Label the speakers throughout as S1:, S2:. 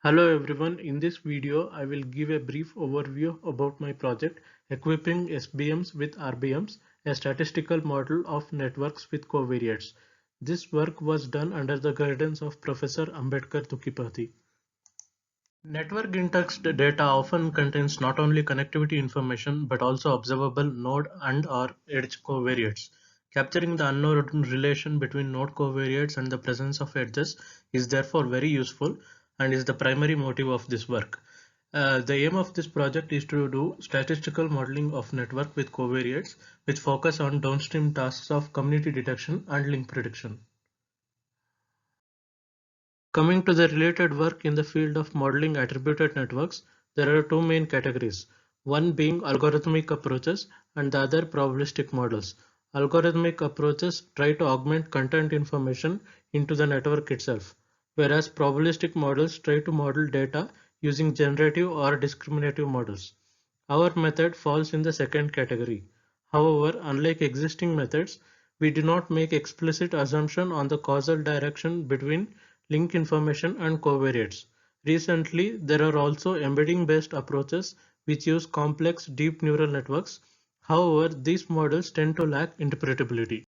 S1: Hello everyone, in this video I will give a brief overview about my project equipping SBMs with RBMs, a statistical model of networks with covariates. This work was done under the guidance of Professor Ambedkar Tukipati. Network indexed data often contains not only connectivity information but also observable node and/or edge covariates. Capturing the unknown relation between node covariates and the presence of edges is therefore very useful and is the primary motive of this work. The aim of this project is to do statistical modeling of network with covariates which focus on downstream tasks of community detection and link prediction. Coming to the related work in the field of modeling attributed networks, there are two main categories, one being algorithmic approaches and the other probabilistic models. Algorithmic approaches try to augment content information into the network itself, whereas probabilistic models try to model data using generative or discriminative models. Our method falls in the second category. However, unlike existing methods, we do not make explicit assumption on the causal direction between link information and covariates. Recently, there are also embedding-based approaches which use complex deep neural networks. However, these models tend to lack interpretability.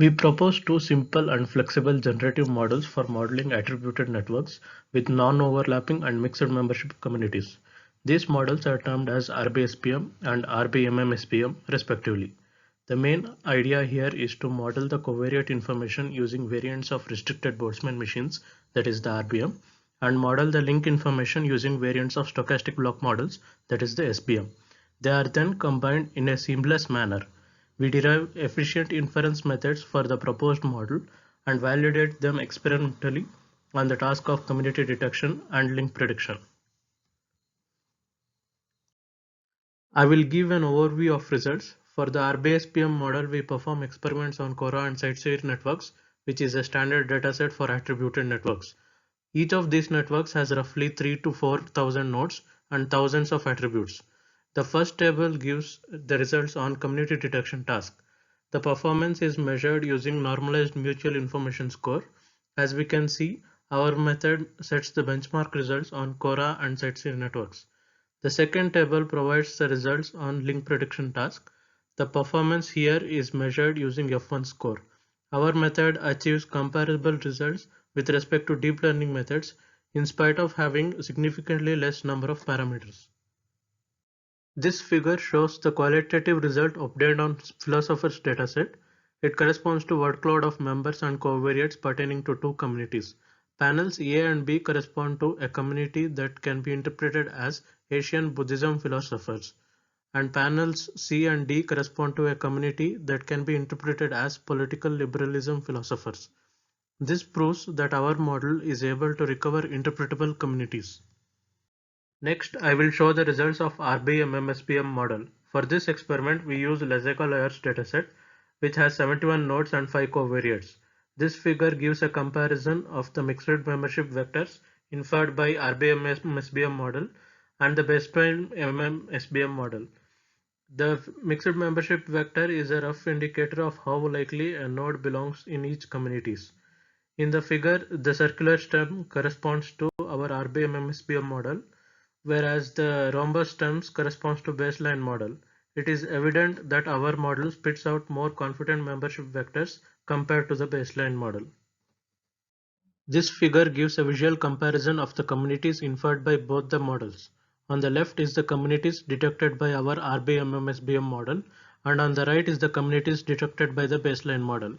S1: We propose two simple and flexible generative models for modeling attributed networks with non-overlapping and mixed membership communities. These models are termed as RBSPM and RBMMSPM respectively. The main idea here is to model the covariate information using variants of restricted Boltzmann machines, that is the RBM, and model the link information using variants of stochastic block models, that is the SBM. They are then combined in a seamless manner. We derive efficient inference methods for the proposed model and validate them experimentally on the task of community detection and link prediction. I will give an overview of results. For the RBSPM model, we perform experiments on Cora and Sightseer networks, which is a standard dataset for attributed networks. Each of these networks has roughly 3 to 4,000 nodes and thousands of attributes. The first table gives the results on community detection task. The performance is measured using normalized mutual information score. As we can see, our method sets the benchmark results on Cora and Sightseer networks. The second table provides the results on link prediction task. The performance here is measured using F1 score. Our method achieves comparable results with respect to deep learning methods in spite of having significantly less number of parameters. This figure shows the qualitative result obtained on Philosopher's dataset. It corresponds to word cloud of members and covariates pertaining to two communities. Panels A and B correspond to a community that can be interpreted as Asian Buddhism philosophers, and panels C and D correspond to a community that can be interpreted as political liberalism philosophers. This proves that our model is able to recover interpretable communities. Next, I will show the results of RBMMSPM model. For this experiment, we use Lassego-Layer's dataset, which has 71 nodes and 5 covariates. This figure gives a comparison of the mixed membership vectors inferred by RBMMSPM model and the baseline MMSBM model. The mixed membership vector is a rough indicator of how likely a node belongs in each communities. In the figure, the circular stem corresponds to our RBMMSPM model, whereas the rhombus stems corresponds to baseline model. It is evident that our model spits out more confident membership vectors compared to the baseline model. This figure gives a visual comparison of the communities inferred by both the models. On the left is the communities detected by our RBMMSBM model, and on the right is the communities detected by the baseline model.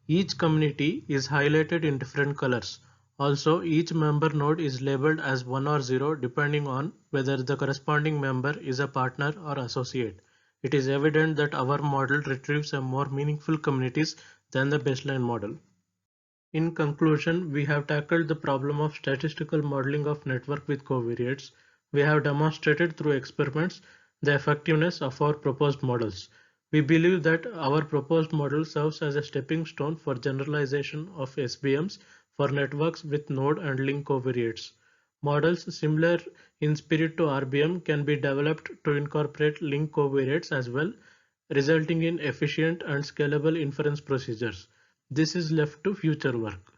S1: Each community is highlighted in different colors. Also, each member node is labeled as 1 or 0 depending on whether the corresponding member is a partner or associate. It is evident that our model retrieves a more meaningful communities than the baseline model. In conclusion, we have tackled the problem of statistical modeling of network with covariates. We have demonstrated through experiments the effectiveness of our proposed models. We believe that our proposed model serves as a stepping stone for generalization of SBMs for networks with node and link covariates. Models similar in spirit to RBM can be developed to incorporate link covariates as well, resulting in efficient and scalable inference procedures. This is left to future work.